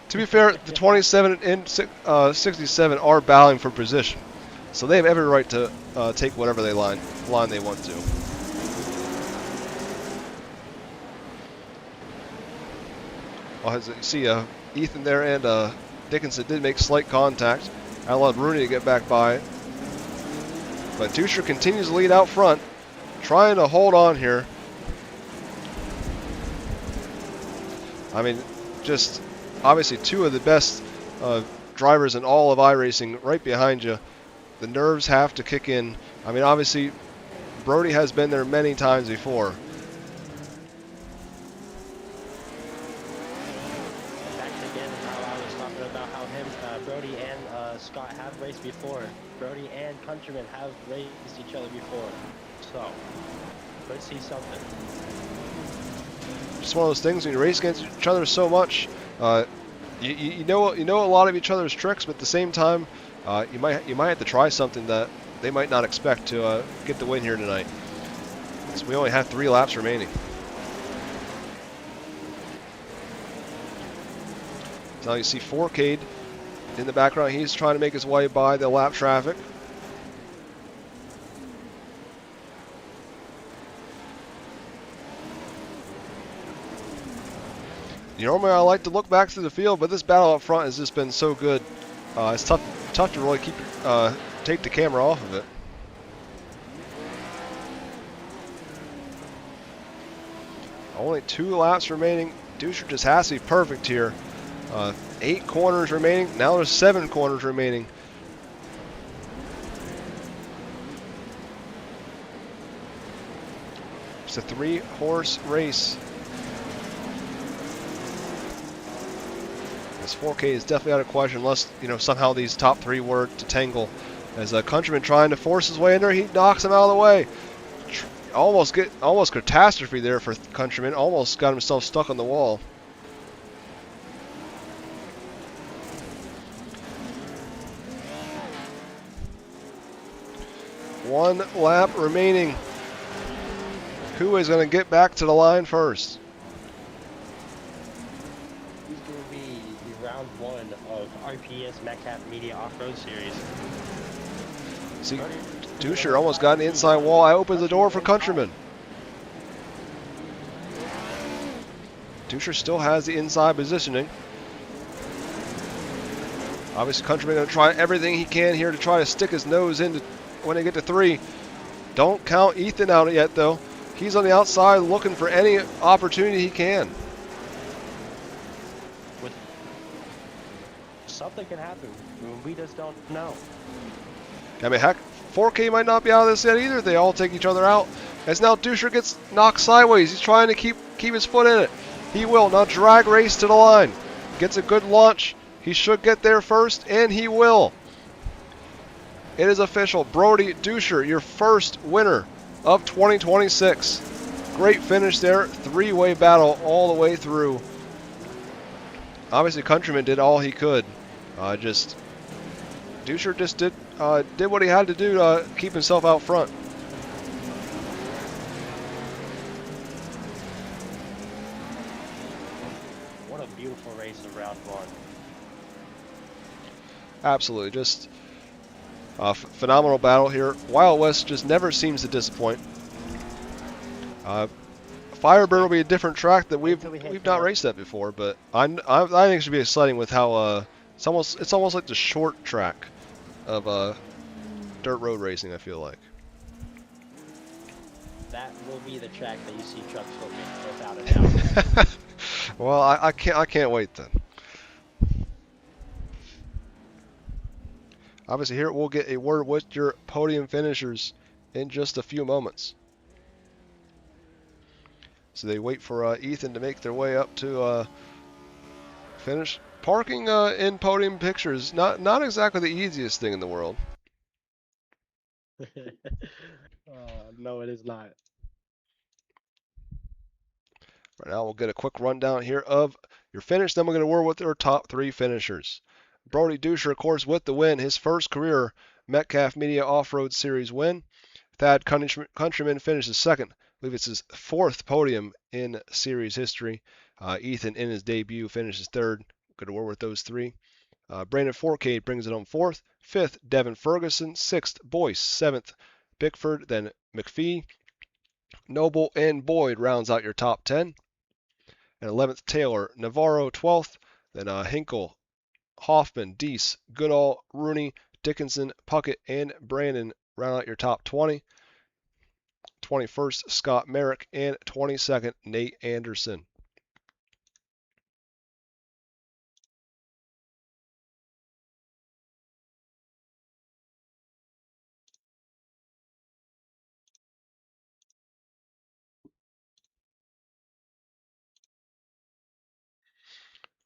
to be fair, the 27 and 67 are battling for position. So they have every right to take whatever line they want to. Well, as you see, Ethan there and Dickinson did make slight contact. I allowed Rooney to get back by. But 𝐿 continues to lead out front, trying to hold on here. I mean, just obviously two of the best drivers in all of iRacing right behind you. The nerves have to kick in. I mean, obviously, Brody has been there many times before. Brody and Scott have raced before. Brody and Countryman have raced each other before. So, let's see something. Just one of those things when you race against each other so much, you know a lot of each other's tricks, but at the same time, you might have to try something that they might not expect to get the win here tonight. So we only have 3 laps remaining. So now you see 𝐿𝐴 in the background. He's trying to make his way by the lap traffic. Normally I like to look back through the field, but this battle up front has just been so good. It's tough to really take the camera off of it. Only 2 laps remaining. 𝐿𝐴 just has to be perfect here. 8 corners remaining. Now there's 7 corners remaining. It's a 3-horse race. This 𝐿𝐴 is definitely out of question unless, somehow these top 3 were to tangle. As a Countryman trying to force his way in there, he knocks him out of the way. Almost catastrophe there for Countryman. Almost got himself stuck on the wall. One lap remaining. Who is going to get back to the line first? Who's going to be the round 1 of RPS Metcalf Media Off-Road Series? See, 𝐿𝐴 almost got an inside wall. I opened the door for Countryman. 𝐿𝐴 still has the inside positioning. Obviously, Countryman going to try everything he can here to try to stick his nose in when they get to 3. Don't count Ethan out yet, though. He's on the outside looking for any opportunity he can. Something can happen. We just don't know. I mean, heck, 𝐿𝐴 might not be out of this yet either. They all take each other out. As now 𝐿𝐴 gets knocked sideways. He's trying to keep his foot in it. He will. Now drag race to the line. Gets a good launch. He should get there first, and he will. It is official. Brody 𝐿𝐴, your first winner of 2026. Great finish there. 3-way battle all the way through. Obviously, Countryman did all he could. 𝐿𝐴 just did what he had to do to keep himself out front. What a beautiful race of round 1. Absolutely, just a phenomenal battle here. Wild West just never seems to disappoint. Firebird will be a different track that we've not raced at before, but I think it should be exciting with how it's almost like the short track of dirt road racing. I feel like that will be the track that you see trucks flipping, without a doubt. Well, I can't wait then. Obviously, here we'll get a word with your podium finishers in just a few moments. So they wait for Ethan to make their way up to finish. Parking in podium pictures, not exactly the easiest thing in the world. No, it is not. Right now, we'll get a quick rundown here of your finish. Then we're going to work with our top 3 finishers. Brody Duscher, of course, with the win, his first career Metcalf Media Off-Road Series win. Thad Countryman finishes second. I believe it's his 4th podium in series history. Ethan, in his debut, finishes third. Good to work with those 3. Brandon Forcade brings it home 4th. 5th, Devin Ferguson. 6th, Boyce. 7th, Bickford. Then McPhee, Noble, and Boyd rounds out your top 10. And 11th, Taylor. Navarro, 12th. Then Hinkle, Hoffman, Deese, Goodall, Rooney, Dickinson, Puckett, and Brandon round out your top 20. 21st, Scott Merrick, and 22nd, Nate Anderson.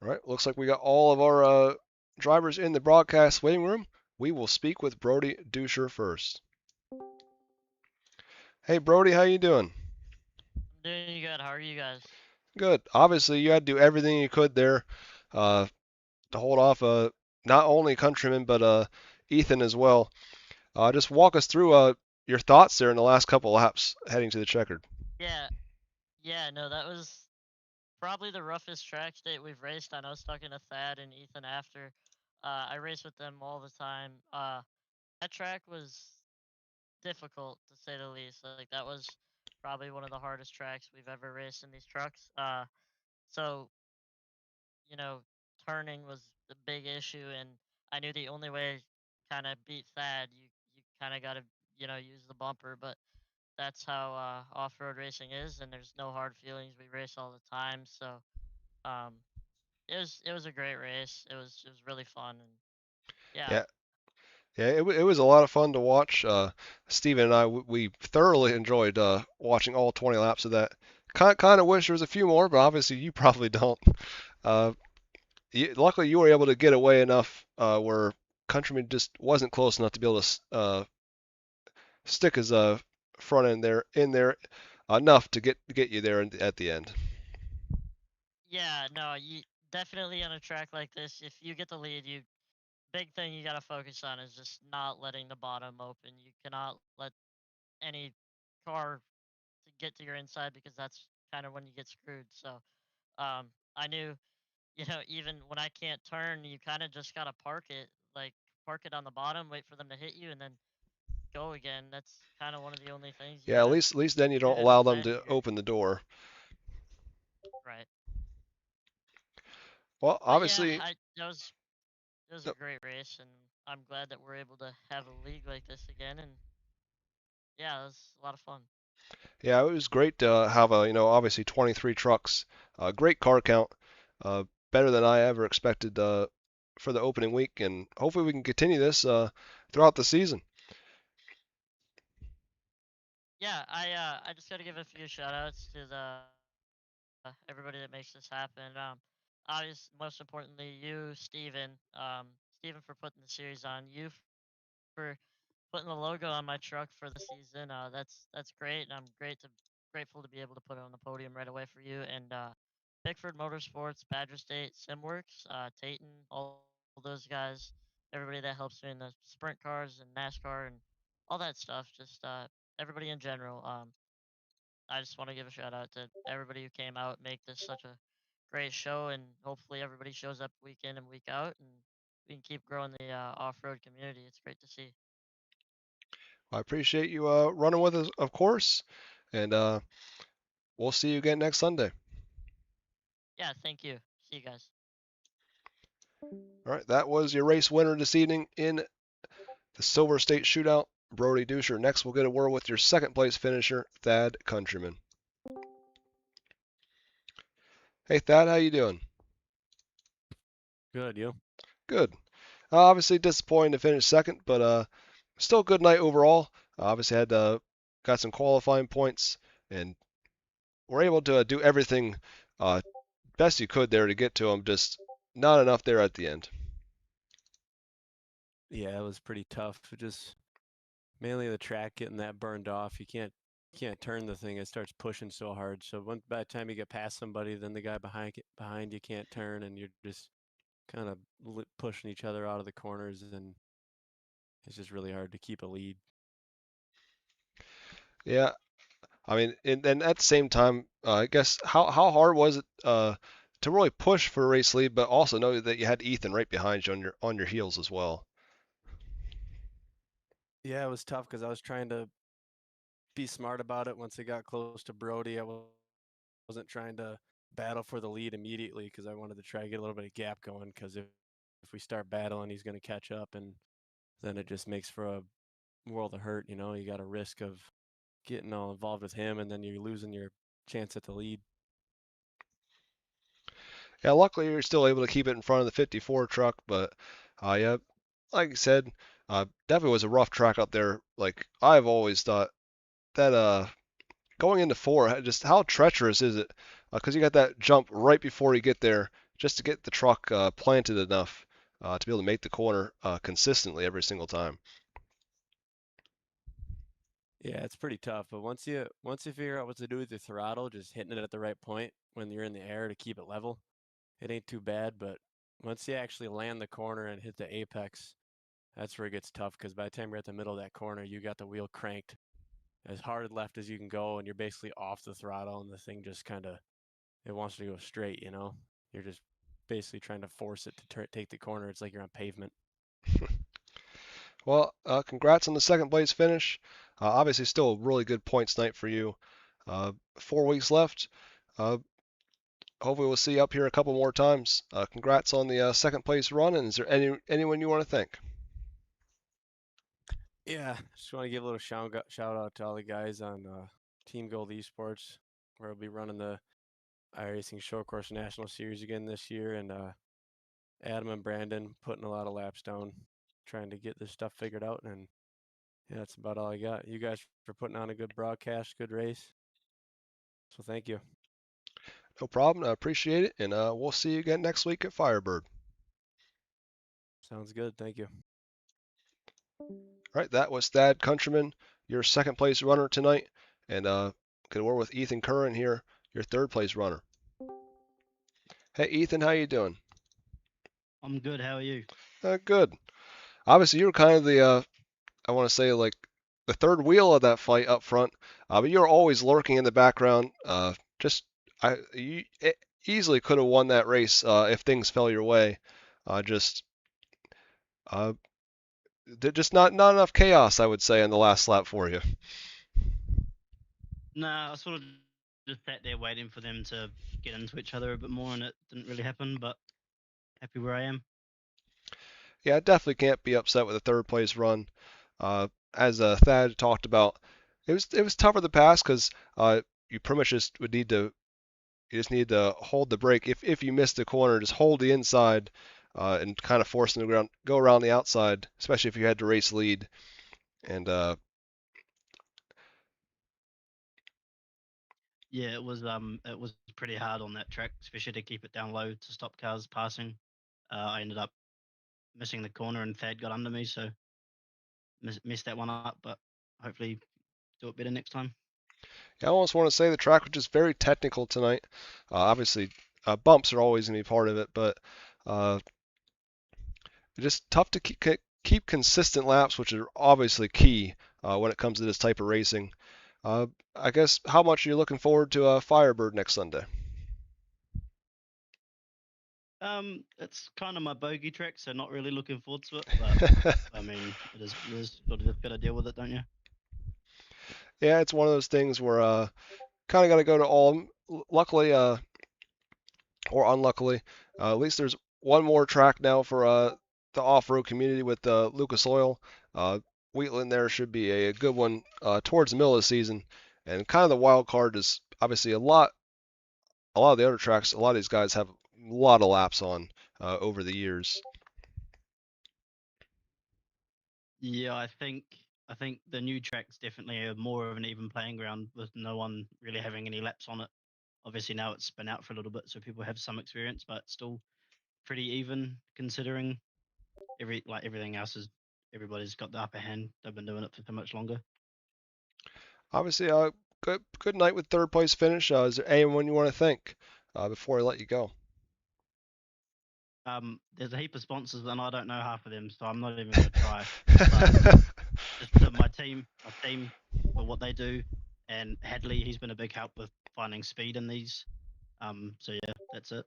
All right, looks like we got all of our drivers in the broadcast waiting room. We will speak with Brody Duscher first. Hey, Brody, how you doing? I'm doing good. How are you guys? Good. Obviously, you had to do everything you could there uh, to hold off not only Countryman but Ethan as well. Just walk us through your thoughts there in the last couple laps heading to the checkered. Yeah, yeah, no, that was probably the roughest track state we've raced. I know, talking to Thad and Ethan after. I race with them all the time. That track was difficult to say the least. Like, that was probably one of the hardest tracks we've ever raced in these trucks. So you know, turning was the big issue, and I knew the only way kind of beat Thad, you kind of got to use the bumper, but that's how off-road racing is, and there's no hard feelings. We race all the time, so um, it was a great race. It was really fun, and yeah, Yeah, yeah, it was a lot of fun to watch. Steven and I, we thoroughly enjoyed watching all 20 laps of that. Kind of wish there was a few more, but obviously you probably don't. Uh, Luckily, you were able to get away enough where Countryman just wasn't close enough to be able to stick his front end there in there enough to get you there at the end. yeah, no, you definitely on a track like this, if you get the lead, you big thing you got to focus on is just not letting the bottom open. You cannot let any car to get to your inside, because that's kind of when you get screwed. So I knew, even when I can't turn, you kind of just gotta park it on the bottom, wait for them to hit you, and then go again. That's kind of one of the only things you Yeah, gotta at least then you do don't to allow them defend to your open the door. right. Well, But yeah, obviously, I it was a great race, and I'm glad that we're able to have a league like this again. And yeah, it was a lot of fun. yeah, it was great to have obviously 23 trucks, great car count, better than I ever expected for the opening week, and hopefully we can continue this throughout the season. Yeah, I just gotta give a few shout outs to the everybody that makes this happen. Obviously, most importantly, you, Steven. Steven, for putting the series on. You for putting the logo on my truck for the season. That's great, and I'm grateful to be able to put it on the podium right away for you. And Pickford Motorsports, Badger State, SimWorks, Tayton, all those guys, everybody that helps me in the sprint cars and NASCAR and all that stuff. Just everybody in general. I just want to give a shout out to everybody who came out, make this such a great show, and hopefully everybody shows up week in and week out, and we can keep growing the off-road community. It's great to see. I appreciate you running with us, of course, and we'll see you again next Sunday. Yeah, thank you. See you guys. All right, that was your race winner this evening in the Silver State Shootout, Brody Duscher. Next, we'll get a word with your second place finisher, Thad Countryman. Hey, Thad, how you doing? Good, you? Good. Obviously disappointing to finish second, but still a good night overall. Obviously had got some qualifying points, and were able to do everything uh, best you could there to get to them. Just not enough there at the end. Yeah, it was pretty tough. Just mainly the track getting that burned off. You can't can't turn the thing. It starts pushing so hard. So by the time you get past somebody, then the guy behind you can't turn, and you're just kind of pushing each other out of the corners, and it's just really hard to keep a lead. Yeah, I mean, and at the same time, I guess how hard was it to really push for a race lead, but also know that you had Ethan right behind you on your heels as well. Yeah, it was tough because I was trying to be smart about it once it got close to Brody. I wasn't trying to battle for the lead immediately because I wanted to try to get a little bit of gap going because if we start battling, he's going to catch up, and then it just makes for a world of hurt. You got a risk of getting all involved with him, and then you're losing your chance at the lead. Yeah, luckily you're still able to keep it in front of the 54 truck, but yeah, like I said, definitely was a rough track out there. Like I've always thought that going into four, just how treacherous is it? Because you got that jump right before you get there, just to get the truck planted enough to be able to make the corner consistently every single time. Yeah, it's pretty tough. But once you figure out what to do with your throttle, just hitting it at the right point when you're in the air to keep it level, it ain't too bad. But once you actually land the corner and hit the apex, that's where it gets tough. Because by the time you're at the middle of that corner, you got the wheel cranked as hard left as you can go, and you're basically off the throttle, and the thing just kind of it wants to go straight. You're just basically trying to force it to take the corner. It's like you're on pavement. Well, congrats on the second place finish. Obviously, still a really good points night for you. 4 weeks left. Uh, Hopefully, we'll see you up here a couple more times. Congrats on the second place run. And is there anyone you want to thank? Yeah, just want to give a little shout out to all the guys on Team Gold Esports, where I'll be running the iRacing Show Course National Series again this year, and Adam and Brandon putting a lot of laps down, trying to get this stuff figured out. And yeah, that's about all I got. You guys for putting on a good broadcast, good race. So thank you. No problem. I appreciate it. And we'll see you again next week at Firebird. Sounds good. Thank you. All right, that was Thad Countryman, your second place runner tonight. And going to work with Ethan Curran here, your third place runner. Hey, Ethan, how you doing? I'm good. How are you? Good. Obviously, you were kind of the, I want to say, like the third wheel of that fight up front, but you're always lurking in the background. You easily could have won that race if things fell your way. Just, uh, just not enough chaos, I would say, in the last lap for you. Nah, I sort of just sat there waiting for them to get into each other a bit more, and it didn't really happen. But happy where I am. Yeah, I definitely can't be upset with a third place run. As Thad talked about, it was tougher to pass because you pretty much just would need to you just need to hold the brake. If you miss the corner, just hold the inside and kind of force them to go around the outside, especially if you had to race lead. And Yeah, it was pretty hard on that track, especially to keep it down low to stop cars passing. I ended up missing the corner, and Thad got under me, so messed that one up. But hopefully, do it better next time. I almost want to say the track was just very technical tonight. Obviously, bumps are always going to be part of it, but uh, it's just tough to keep consistent laps, which are obviously key when it comes to this type of racing. I guess how much are you looking forward to Firebird next Sunday? It's kind of my bogey track, so not really looking forward to it. But I mean, it is sort of just got to deal with it, don't you? Yeah, it's one of those things where kind of got to go to all. Luckily, or unluckily, at least there's one more track now for the off-road community with Lucas Oil. Wheatland there should be a good one towards the middle of the season, and kind of the wild card is obviously a lot of the other tracks. A lot of these guys have a lot of laps on over the years. Yeah, I think the new track's definitely more of an even playing ground with no one really having any laps on it. Obviously now it's been out for a little bit, so people have some experience, but still pretty even considering everything else is everybody's got the upper hand. They've been doing it for so much longer. Obviously, good night with third place finish. Is there anyone you want to thank before I let you go? There's a heap of sponsors, and I don't know half of them, so I'm not even gonna try. But just to my team for what they do, and Hadley, he's been a big help with finding speed in these. So yeah, that's it.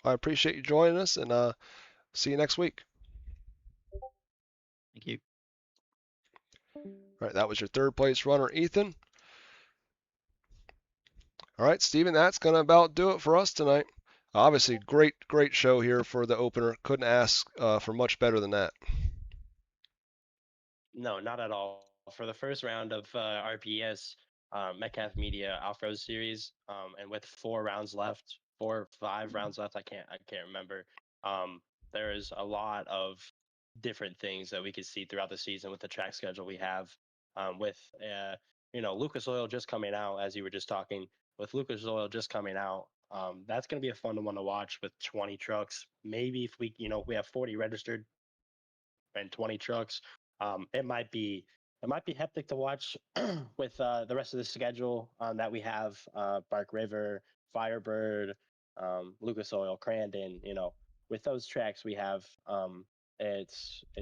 I appreciate you joining us, and see you next week. Thank you. All right, that was your third place runner, Ethan. All right, Steven, that's going to about do it for us tonight. Obviously, great show here for the opener. Couldn't ask for much better than that. No, not at all. For the first round of RPS Metcalf Media Off-Road Series, and with 4 or 5 rounds left, I can't remember. There is a lot of different things that we could see throughout the season with the track schedule we have. With Lucas Oil just coming out, as you were just talking, with Lucas Oil just coming out, that's going to be a fun one to watch with 20 trucks. Maybe if we have 40 registered and 20 trucks. It might be hectic to watch with the rest of the schedule that we have. Bark River, Firebird, Lucas Oil, Crandon. With those tracks we have, it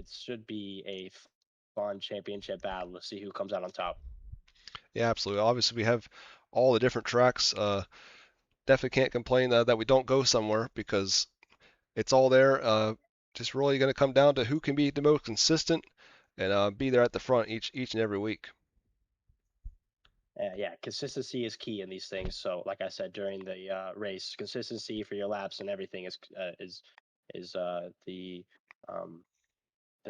should be a fun championship battle to see who comes out on top. Yeah, absolutely. Obviously, we have all the different tracks. Definitely can't complain that we don't go somewhere because it's all there. Just really going to come down to who can be the most consistent and be there at the front each and every week. Yeah, consistency is key in these things. So, like I said during the race, consistency for your laps and everything is the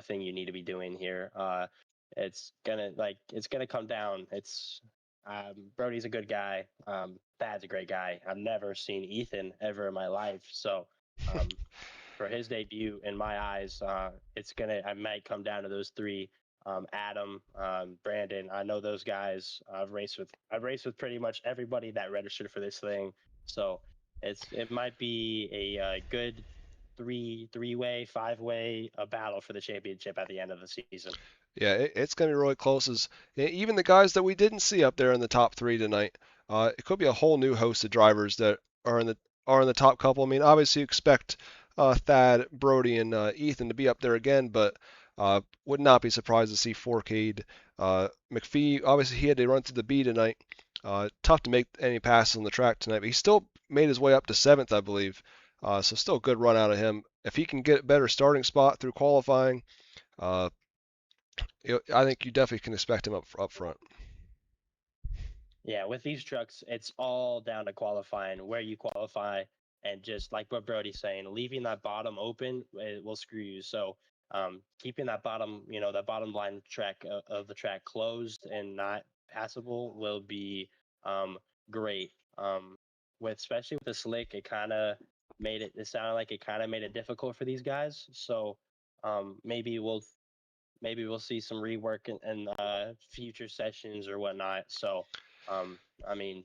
thing you need to be doing here. It's gonna come down. Brody's a good guy. Thad's a great guy. I've never seen Ethan ever in my life, so for his debut, in my eyes, I might come down to those three. Adam, Brandon, I know those guys. I've raced with pretty much everybody that registered for this thing, so it might be a good three-way, five-way battle for the championship at the end of the season. Yeah, it's going to be really close. Even the guys that we didn't see up there in the top 3 tonight, it could be a whole new host of drivers that are in the top couple. I mean, obviously you expect Thad, Brody, and Ethan to be up there again, but would not be surprised to see Forcade. McPhee, obviously he had to run through the B tonight. Tough to make any passes on the track tonight, but he still made his way up to 7th, I believe. So still a good run out of him. If he can get a better starting spot through qualifying, I think you definitely can expect him up front. Yeah, with these trucks, it's all down to qualifying, where you qualify, and just like what Brody's saying, leaving that bottom open, it will screw you. So keeping that bottom line track of the track closed and not passable will be great. Especially with the slick, it kind of made it. It sounded like it kind of made it difficult for these guys. So maybe we'll see some rework in future sessions or whatnot. So, I mean,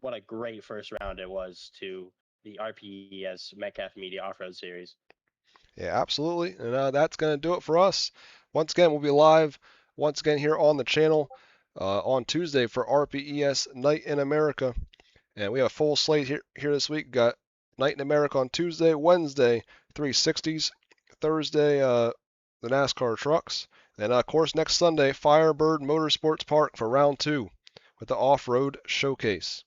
what a great first round it was to the RPES Metcalf Media Off-Road Series. Yeah, absolutely. And that's going to do it for us. Once again, we'll be live once again here on the channel on Tuesday for RPES Night in America. And we have a full slate here this week. Got Night in America on Tuesday, Wednesday, 360s, Thursday, the NASCAR trucks. And of course, next Sunday, Firebird Motorsports Park for round 2 with the off-road showcase.